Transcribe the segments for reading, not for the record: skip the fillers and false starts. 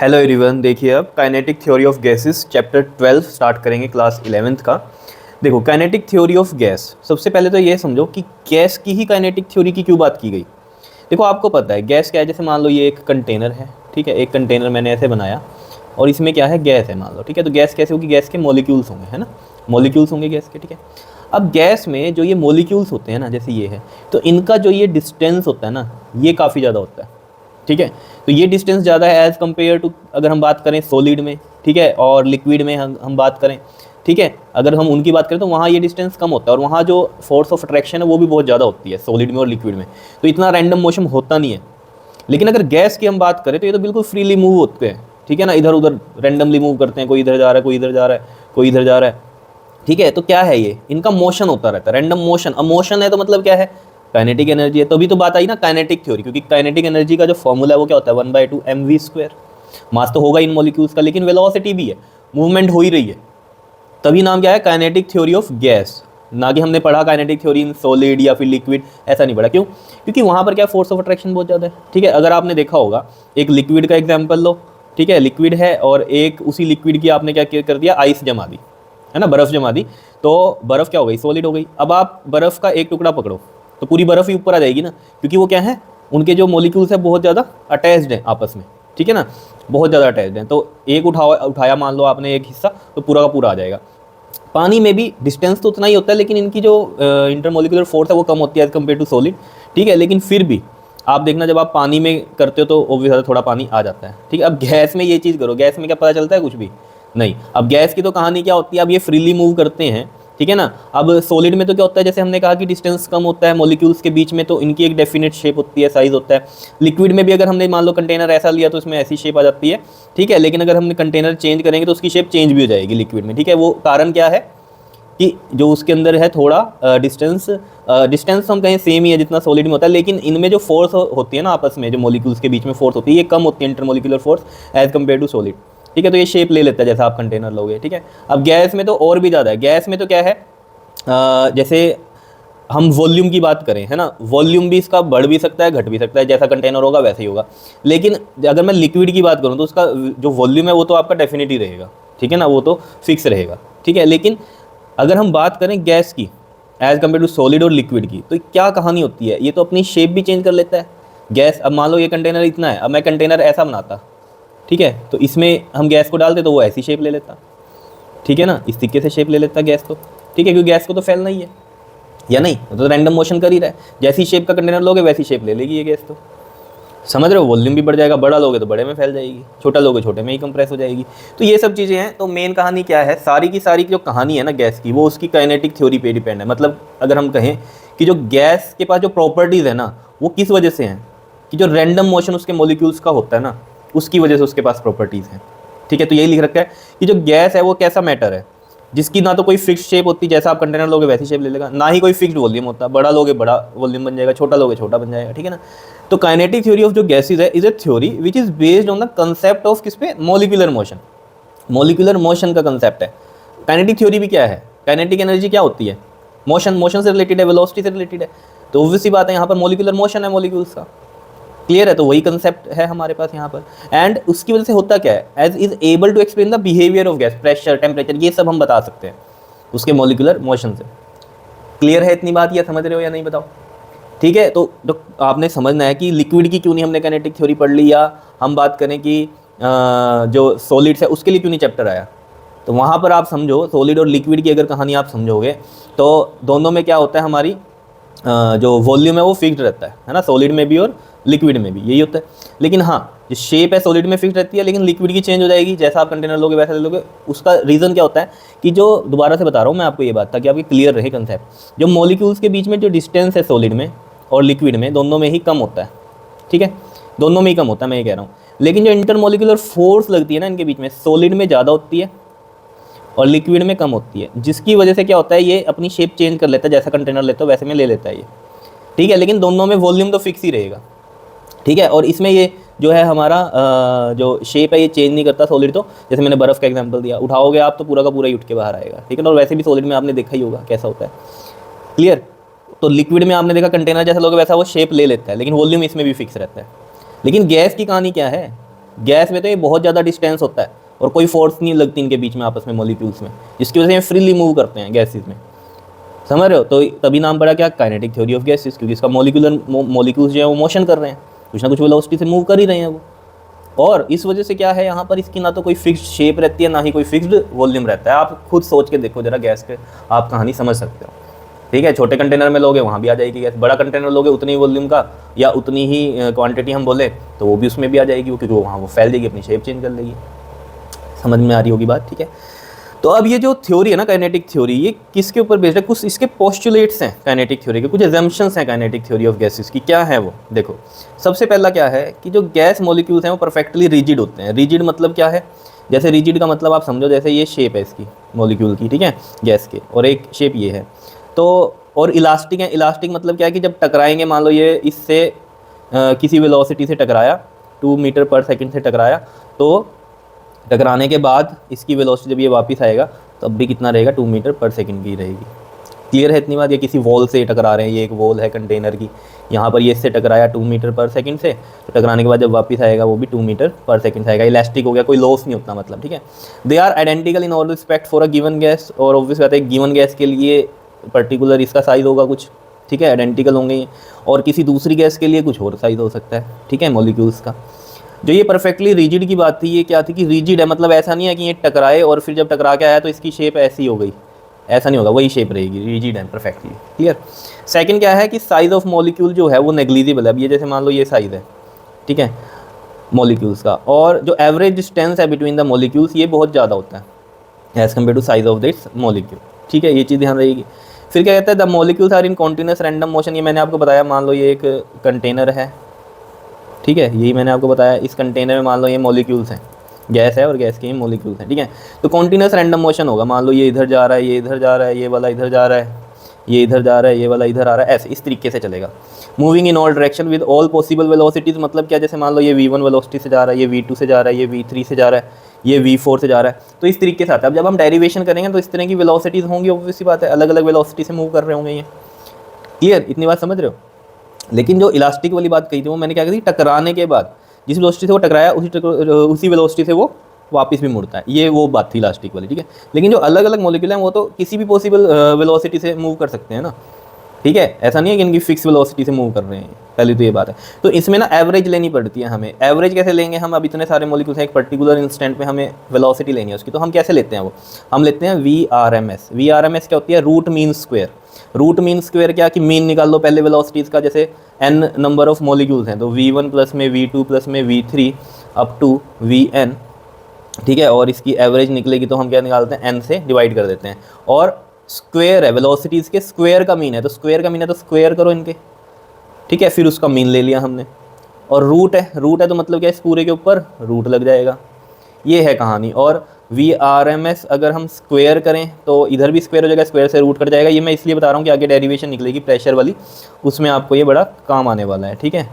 Hello everyone, देखिए अब kinetic theory of gases chapter 12 start करेंगे क्लास 11th का। देखो, काइनेटिक थ्योरी ऑफ गैस, सबसे पहले तो ये समझो कि गैस की ही काइनेटिक थ्योरी की क्यों बात की गई। देखो, आपको पता है गैस क्या है। जैसे मान लो ये एक कंटेनर है, ठीक है। एक कंटेनर मैंने ऐसे बनाया और इसमें क्या है, गैस है मान लो, ठीक है। तो गैस कैसे होगी, गैस के मॉलिक्यूल्स होंगे, है ना। मॉलिक्यूल्स होंगे गैस के, ठीक है। अब गैस में जो ये मॉलिक्यूल्स होते हैं ना, जैसे ये है, तो इनका जो ये डिस्टेंस होता है ना, ये काफ़ी ज़्यादा होता है, ठीक है। तो ये डिस्टेंस ज़्यादा है एज़ कम्पेयर टू, अगर हम बात करें सॉलिड में, ठीक है, और लिक्विड में हम बात करें, ठीक है। अगर हम उनकी बात करें तो वहाँ ये डिस्टेंस कम होता है और वहाँ जो फोर्स ऑफ अट्रैक्शन है वो भी बहुत ज़्यादा होती है सॉलिड में और लिक्विड में। तो इतना रैंडम मोशन होता नहीं है। लेकिन अगर गैस की हम बात करें तो ये तो बिल्कुल फ्रीली मूव होते हैं, ठीक है ना। इधर उधर रैंडमली मूव करते हैं, कोई इधर जा रहा है, कोई इधर जा रहा है, कोई इधर जा रहा है, ठीक है। तो क्या है ये, इनका मोशन होता रहता है, रैंडम मोशन। अब मोशन है तो मतलब क्या है, काइनेटिक एनर्जी है। तभी तो बात आई ना काइनेटिक थ्योरी, क्योंकि काइनेटिक एनर्जी का जो फॉर्मूला है वो क्या होता है, 1/2 mv²। मास तो होगा इन मॉलिक्यूल्स का, लेकिन वेलोसिटी भी है, मूवमेंट हो ही रही है। तभी नाम क्या है, काइनेटिक थ्योरी ऑफ गैस। ना कि हमने पढ़ा काइनेटिक थ्योरी इन सॉलिड या फिर लिक्विड, ऐसा नहीं पढ़ा। क्यों? क्योंकि वहाँ पर क्या, फोर्स ऑफ अट्रैक्शन बहुत ज़्यादा है, ठीक है। अगर आपने देखा होगा, एक लिक्विड का एग्जाम्पल लो, ठीक है। लिक्विड है और एक उसी लिक्विड की आपने क्या कर दिया, आइस जमा दी, है ना, बर्फ़ जमा दी। तो बर्फ़ क्या हो गई, सॉलिड हो गई। अब आप बर्फ़ का एक टुकड़ा पकड़ो तो पूरी बर्फ़ ही ऊपर आ जाएगी ना, क्योंकि वो क्या है, उनके जो मॉलिक्यूल्स है बहुत ज़्यादा अटैच्ड हैं आपस में, ठीक है ना, बहुत ज़्यादा अटैच्ड हैं। तो एक उठाया मान लो आपने एक हिस्सा, तो पूरा का पूरा आ जाएगा। पानी में भी डिस्टेंस तो उतना ही होता है, लेकिन इनकी जो इंटरमोलिकुलर फोर्स है वो कम होती है एज़ कम्पेयर टू सॉलिड, ठीक है। लेकिन फिर भी आप देखना, जब आप पानी में करते हो तो ऑब्वियसली थोड़ा पानी आ जाता है, ठीक है। अब गैस में ये चीज़ करो, गैस में क्या पता चलता है, कुछ भी नहीं। अब गैस की तो कहानी क्या होती है, अब ये फ्रीली मूव करते हैं, ठीक है ना। अब सॉलिड में तो क्या होता है, जैसे हमने कहा कि डिस्टेंस कम होता है मॉलिक्यूल्स के बीच में, तो इनकी एक डेफिनेट शेप होती है, साइज होता है। लिक्विड में भी अगर हमने मान लो कंटेनर ऐसा लिया तो इसमें ऐसी शेप आ जाती है, ठीक है। लेकिन अगर हमने कंटेनर चेंज करेंगे तो उसकी शेप चेंज भी हो जाएगी लिक्विड में, ठीक है। वो कारण क्या है कि जो उसके अंदर है थोड़ा डिस्टेंस हम कहें सेम ही है जितना सॉलिड में होता है, लेकिन इनमें जो फोर्स होती है ना आपस में, जो मॉलिक्यूल्स के बीच में फोर्स होती है, ये कम होती है, intermolecular force as compare to solid, ठीक है। तो ये शेप ले लेता है जैसा आप कंटेनर लोगे, ठीक है। अब गैस में तो और भी ज़्यादा है। गैस में तो क्या है, जैसे हम वॉल्यूम की बात करें, है ना, वॉल्यूम भी इसका बढ़ भी सकता है, घट भी सकता है, जैसा कंटेनर होगा वैसे ही होगा। लेकिन अगर मैं लिक्विड की बात करूँ तो उसका जो वॉल्यूम है वो तो आपका डेफिनेट ही रहेगा, ठीक है ना, वो तो फिक्स रहेगा, ठीक है। लेकिन अगर हम बात करें गैस की एज कम्पेयर टू सॉलिड और लिक्विड की, तो क्या कहानी होती है, ये तो अपनी शेप भी चेंज कर लेता है गैस। अब मान लो ये कंटेनर इतना है, अब मैं कंटेनर ऐसा बनाता, ठीक है, तो इसमें हम गैस को डालते तो वो ऐसी शेप ले लेता, ठीक है ना, इस तरीके से शेप ले लेता गैस को, ठीक है, क्योंकि गैस को तो फैलना ही है या नहीं, तो रैंडम मोशन कर ही रहा है। जैसी शेप का कंटेनर लोगे वैसी शेप ले लेगी ये गैस, तो समझ रहे हो। वॉल्यूम भी बढ़ जाएगा, बड़ा लोगे तो बड़े में फैल जाएगी, छोटा लोगे छोटे में ही कंप्रेस हो जाएगी। तो ये सब चीज़ें हैं। तो मेन कहानी क्या है, सारी की सारी जो कहानी है ना गैस की, वो उसकी काइनेटिक थ्योरी पे डिपेंड है। मतलब अगर हम कहें कि जो गैस के पास जो प्रॉपर्टीज़ है ना, वो किस वजह से हैं, कि जो रैंडम मोशन उसके मॉलिक्यूल्स का होता है ना, उसकी वजह से उसके पास प्रॉपर्टीज़ हैं, ठीक है। तो यही लिख रखा है कि जो गैस है वो कैसा मैटर है, जिसकी ना तो कोई फिक्स शेप होती, जैसा आप कंटेनर लोगे वैसी शेप ले लेगा, ना ही कोई फिक्स्ड वॉल्यूम होता, बड़ा लोगे बड़ा वॉल्यूम बन जाएगा, छोटा लोगे छोटा बन जाएगा, ठीक है ना। तो काइनेटिक थ्योरी ऑफ जो गैसेज है is a theory which is based on the concept of किस पे, मॉलिक्यूलर मोशन। मॉलिक्यूलर मोशन का कंसेप्ट है। काइनेटिक थ्योरी भी क्या है, काइनेटिक एनर्जी क्या होती है, मोशन, मोशन से रिलेटेड है, वेलोसिटी से रिलेटेड है। तो ऑब्वियस सी बात है, यहाँ पर मॉलिक्यूलर मोशन है मॉलिक्यूल्स का, क्लियर है। तो वही कंसेप्ट है हमारे पास यहाँ पर। एंड उसकी वजह से होता क्या है, as is able to explain the behaviour of gas, pressure, temperature, ये सब हम बता सकते हैं उसके मॉलिक्यूलर मोशन से। क्लियर है इतनी बात, या समझ रहे हो या नहीं बताओ, ठीक है। तो आपने समझना है कि लिक्विड की क्यों नहीं हमने काइनेटिक थ्योरी पढ़ ली, या हम बात करें कि जो सॉलिड्स है उसके लिए क्यों नहीं चैप्टर आया। तो वहाँ पर आप समझो, सॉलिड और लिक्विड की अगर कहानी आप समझोगे तो दोनों में क्या होता है, हमारी जो वॉल्यूम है वो फिक्स्ड रहता है ना, सॉलिड में भी और लिक्विड में भी यही होता है। लेकिन हाँ, जो शेप है सॉलिड में फिक्स रहती है, लेकिन लिक्विड की चेंज हो जाएगी, जैसा आप कंटेनर लोगे वैसा ले लोगे। उसका रीज़न क्या होता है कि जो, दोबारा से बता रहा हूँ मैं आपको ये बात, ताकि आपकी क्लियर रहे कंसेप्ट, जो मॉलिक्यूल्स के बीच में जो डिस्टेंस है सॉलिड में और लिक्विड में, दोनों में ही कम होता है, ठीक है, दोनों में ही कम होता है, मैं ये कह रहा हूँ। लेकिन जो इंटरमोलिकुलर फोर्स लगती है ना इनके बीच में, सॉलिड में ज़्यादा होती है और लिक्विड में कम होती है, जिसकी वजह से क्या होता है, ये अपनी शेप चेंज कर लेता है, जैसा कंटेनर लेता है वैसे में ले लेता है ये, ठीक है। लेकिन दोनों में वॉल्यूम तो फिक्स ही रहेगा, ठीक है। और इसमें ये जो है हमारा जो शेप है ये चेंज नहीं करता सॉलिड। तो जैसे मैंने बर्फ़ का एग्जांपल दिया, उठाओगे आप तो पूरा का पूरा ही उठ के बाहर आएगा, ठीक है ना। और वैसे भी सॉलिड में आपने देखा ही होगा कैसा होता है, क्लियर। तो लिक्विड में आपने देखा कंटेनर जैसा लोगे वैसा वो शेप ले लेता है, लेकिन वॉल्यूम इसमें भी फिक्स रहता है। लेकिन गैस की कहानी क्या है, गैस में तो ये बहुत ज़्यादा डिस्टेंस होता है और कोई फोर्स नहीं लगती इनके बीच में आपस में मॉलिक्यूल्स में, जिसकी वजह से ये फ्रीली मूव करते हैं गैसेज में, समझ रहे हो। तो तभी नाम पड़ा क्या, काइनेटिक थ्योरी ऑफ गैसेज, क्योंकि इसका मॉलिक्यूल्स जो है वो मोशन कर रहे हैं, कुछ ना कुछ वेलोसिटी से मूव कर ही रहे हैं वो। और इस वजह से क्या है यहाँ पर, इसकी ना तो कोई फिक्स्ड शेप रहती है ना ही कोई फिक्स्ड वॉल्यूम रहता है। आप खुद सोच के देखो जरा गैस के, आप कहानी समझ सकते हो, ठीक है। छोटे कंटेनर में लोगे वहाँ भी आ जाएगी गैस, बड़ा कंटेनर लोगे उतनी वॉल्यूम का या उतनी ही क्वांटिटी हम बोले तो वो भी उसमें भी आ जाएगी, क्योंकि वहाँ वो फैल जाएगी, अपनी शेप चेंज कर लेगी। समझ में आ रही होगी बात, ठीक है। तो अब ये जो थ्योरी है ना काइनेटिक थ्योरी, ये किसके ऊपर बेस्ड है, कुछ इसके पोस्टुलेट्स हैं काइनेटिक थ्योरी के, कुछ एजम्पशंस हैं काइनेटिक थ्योरी ऑफ गैसेस की। क्या है वो, देखो सबसे पहला क्या है कि जो गैस मॉलिक्यूल्स हैं वो परफेक्टली रिजिड होते हैं। रिजिड मतलब क्या है, जैसे रिजिड का मतलब आप समझो जैसे ये शेप है इसकी मॉलिक्यूल की, ठीक है, गैस के, और एक शेप ये है तो, और इलास्टिक है। इलास्टिक मतलब क्या है कि जब टकराएंगे, मान लो ये इससे किसी वेलोसिटी से टकराया, 2 मीटर पर सेकंड से टकराया, तो टकराने के बाद इसकी वेलोसिटी जब ये वापस आएगा तब भी कितना रहेगा, 2 मीटर पर सेकंड की रहेगी। क्लियर है इतनी बात। ये किसी वॉल से टकरा रहे हैं, ये एक वॉल है कंटेनर की, यहाँ पर ये इससे टकराया 2 मीटर पर सेकंड से, तो टकराने के बाद जब वापस आएगा वो भी 2 मीटर पर सेकंड आएगा। इलास्टिक हो गया, कोई लॉस नहीं होता मतलब, ठीक है। They are identical in all respect for a given gas, और ऑब्वियस बात है गिवन गैस के लिए पर्टिकुलर इसका साइज होगा कुछ, ठीक है, आइडेंटिकल होंगे ये, और किसी दूसरी गैस के लिए कुछ और साइज हो सकता है, ठीक है, मॉलिक्यूल्स का। जो ये परफेक्टली रिजिड की बात थी, ये क्या थी कि रिजिड है, मतलब ऐसा नहीं है कि ये टकराए और फिर जब टकरा के आया तो इसकी शेप ऐसी हो गई, ऐसा नहीं होगा, वही शेप रहेगी, रिजिड है परफेक्टली। क्लियर। सेकंड क्या है कि साइज ऑफ मॉलिक्यूल जो है वो नेग्लिजिबल है। अब ये जैसे मान लो ये साइज है, ठीक है, मॉलिक्यूल्स का, और जो एवरेज डिस्टेंस है बिटवीन द मॉलिक्यूल्स ये बहुत ज़्यादा होता है as compare to size of this molecule, ठीक है, ये चीज़ ध्यान रहेगी। फिर क्या कहता है, the molecules are in continuous random motion. ये मैंने आपको बताया, मान लो ये एक कंटेनर है, ठीक है, यही मैंने आपको बताया, इस कंटेनर में मान लो ये मॉलिक्यूल्स हैं, गैस है और गैस के ये मॉलिक्यूल्स हैं, ठीक है। तो कॉन्टिन्यूस रैंडम मोशन होगा, मान लो ये इधर जा रहा है, ये इधर जा रहा है, ये वाला इधर जा रहा है, ये इधर जा रहा है, ये वाला इधर आ रहा है, ऐसे इस तरीके से चलेगा। Moving in all direction with all possible velocities, मतलब क्या, जैसे मान लो ये v1 वेलोसिटी से जा रहा है, ये v2 से जा रहा है, ये v3 से जा रहा है, ये v4 से जा रहा है, तो इस तरीके से आता है। अब जब हम डेरिवेशन करेंगे तो इस तरह की वेलोसिटीज़ होंगी, ऑब्वियस सी बात है, अलग अलग वेलोसिटी से मूव कर रहे होंगे ये। क्लियर, इतनी बात समझ रहे हो। लेकिन जो इलास्टिक वाली बात कही थी वो मैंने क्या कही, टकराने के बाद जिस वेलोसिटी से वो टकराया उसी वेलोसिटी से वो वापस भी मुड़ता है, ये वो बात थी इलास्टिक वाली, ठीक है। लेकिन जो अलग अलग मॉलिक्यूल हैं वो तो किसी भी पॉसिबल वेलोसिटी से मूव कर सकते हैं ना, ठीक है, ऐसा नहीं है कि इनकी फिक्स वेलोसिटी से मूव कर रहे हैं, पहले तो ये बात है। तो इसमें ना एवरेज लेनी पड़ती है हमें। एवरेज कैसे लेंगे हम, अब इतने सारे मॉलिक्यूल्स हैं, एक पर्टिकुलर इंस्टेंट में हमें वेलोसिटी लेनी है उसकी, तो हम कैसे लेते हैं वो, हम लेते हैं VRMS। VRMS क्या होती है, root mean square. Root mean square क्या कि मीन निकाल लो पहले वेलोसिटीज़ का, जैसे n नंबर ऑफ मॉलिक्यूल्स हैं तो V1 प्लस में V2 प्लस में V3 अप टू Vn, ठीक है, और इसकी एवरेज निकलेगी तो हम क्या निकालते हैं, n से डिवाइड कर देते हैं। और स्क्वायर है, वेलोसिटीज़ के स्क्वायर का मीन है, तो स्क्वायर का मीन है तो स्क्वायर करो इनके, ठीक है, फिर उसका मीन ले लिया हमने। और रूट है तो मतलब क्या, इस पूरे के ऊपर रूट लग जाएगा, ये है कहानी। और VRMS अगर हम स्क्वायर करें तो इधर भी स्क्वायर हो जाएगा, स्क्वायर से रूट कट जाएगा। ये मैं इसलिए बता रहा हूँ कि आगे डेरिवेशन निकलेगी प्रेशर वाली, उसमें आपको ये बड़ा काम आने वाला है, ठीक है।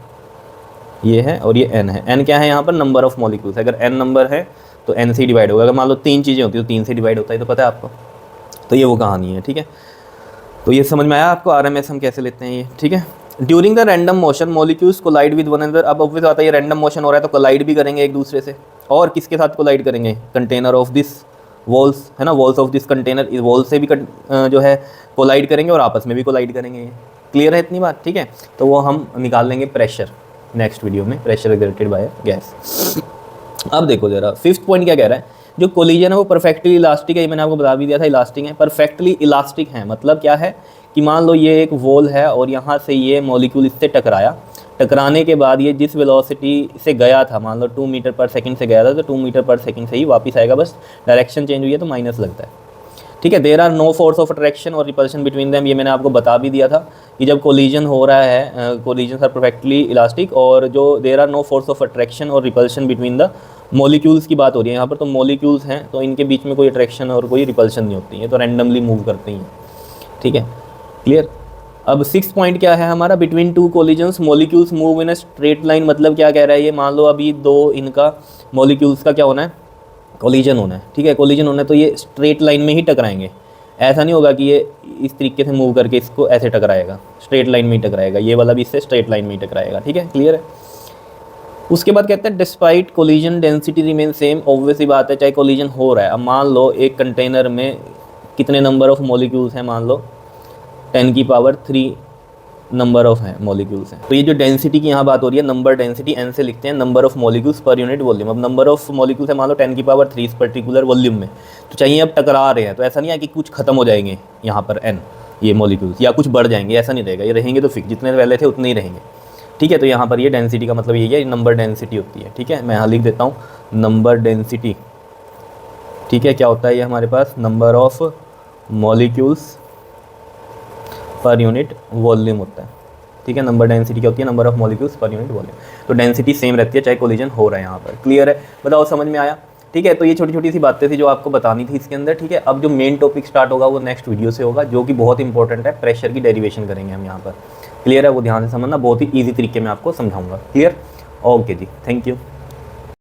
ये है और ये n है। n क्या है यहाँ पर, नंबर ऑफ मॉलिक्यूल्स। अगर n नंबर है तो n से डिवाइड होगा। अगर मान लो 3 चीज़ें होती है तो 3 से डिवाइड होता है, तो पता है आपको। तो ये वो कहानी है, ठीक है। तो ये समझ में आया आपको, RMS हम कैसे लेते हैं ये, ठीक है। During the random motion molecules collide with one another. अब ऑब्वियस आता है ये रैंडम मोशन हो रहा है तो कोलाइड भी करेंगे एक दूसरे से, और किसके साथ कोलाइड करेंगे, कंटेनर ऑफ दिस वॉल्स, है ना, वॉल्स ऑफ दिस कंटेनर, इस वॉल से भी जो है कोलाइड करेंगे और आपस में भी कोलाइड करेंगे। क्लियर है इतनी बात, ठीक है। तो वो हम निकाल लेंगे प्रेशर नेक्स्ट वीडियो में, प्रेशर एग्जर्टेड बाय गैस। अब देखो जरा फिफ्थ पॉइंट क्या कह रहा है, जो कोलिजन है वो परफेक्टली इलास्टिक है। ये मैंने आपको बता भी दिया था, इलास्टिक है, परफेक्टली इलास्टिक है। मतलब क्या है कि मान लो ये एक वॉल है और यहाँ से ये मॉलिक्यूल इससे टकराया, टकराने के बाद ये जिस वेलोसिटी से गया था, मान लो 2 मीटर पर सेकंड से गया था, तो 2 मीटर पर सेकंड से ही वापस आएगा, बस डायरेक्शन चेंज हुई है तो माइनस लगता है, ठीक है। There are no force of attraction और रिपल्शन बिटवीन देम। ये मैंने आपको बता भी दिया था कि जब कोलिजन हो रहा है, कोलिजन आर परफेक्टली इलास्टिक, और जो there are no force of attraction और रिपल्शन बिटवीन द मॉलिक्यूल्स की बात हो रही है यहाँ पर। तो मॉलिक्यूल्स हैं तो इनके बीच में कोई अट्रैक्शन और कोई रिपल्शन नहीं होती है, तो रैंडमली मूव करते हैं, ठीक है। क्लियर। अब 6th पॉइंट क्या है हमारा, between two collisions molecules move in a straight line. मतलब क्या कह रहा है ये, मान लो अभी दो इनका मॉलिक्यूल्स का क्या होना है, कोलिजन होना है, ठीक है, कोलिजन होना है, तो ये स्ट्रेट लाइन में ही टकराएंगे। ऐसा नहीं होगा कि ये इस तरीके से मूव करके इसको ऐसे टकराएगा, स्ट्रेट लाइन में ही टकराएगा, ये वाला भी इससे स्ट्रेट लाइन में ही टकराएगा, ठीक है। क्लियर है। उसके बाद कहते हैं despite collision density remain same. Obviously बात है, चाहे कोलिजन हो रहा है, अब मान लो एक कंटेनर में कितने नंबर ऑफ मॉलिक्यूल्स हैं, मान लो 10⁻³ नंबर ऑफ हैं मॉलिक्यूल्स हैं। तो ये जो डेंसिटी की यहाँ बात हो रही है, नंबर डेंसिटी एन से लिखते हैं, number of molecules per unit volume. अब नंबर ऑफ मॉलिक्यूल्स है मान लो 10⁻³ इस पर्टिकुलर वॉल्यूम में, तो चाहिए अब टकरा रहे हैं, तो ऐसा नहीं है कि कुछ खत्म हो जाएंगे यहाँ पर एन ये मॉलिक्यूल्स या कुछ बढ़ जाएंगे, ऐसा नहीं रहेगा, ये रहेंगे तो फिक्स, जितने पहले थे उतने ही रहेंगे। ठीक है, तो यहाँ पर ये डेंसिटी का मतलब यही है, नंबर डेंसिटी होती है। ठीक है, मैं यहाँ लिख देता हूँ नंबर डेंसिटी। ठीक है, क्या होता है ये हमारे पास, number of molecules per unit volume होता है। ठीक है, नंबर डेंसिटी क्या होती है, number of molecules per unit volume. तो डेंसिटी सेम रहती है चाहे कोलिजन हो रहा है यहाँ पर। क्लियर है, बताओ समझ में आया। ठीक है, तो ये छोटी छोटी सी बातें थी जो आपको बतानी थी इसके अंदर। ठीक है, अब जो मेन टॉपिक स्टार्ट होगा वो नेक्स्ट वीडियो से होगा, जो कि बहुत इंपॉर्टेंट है, प्रेशर की डेरिवेशन करेंगे हम यहाँ पर। क्लियर है, वो ध्यान से समझना, बहुत ही ईजी तरीके में आपको समझाऊंगा। क्लियर, ओके जी, थैंक यू।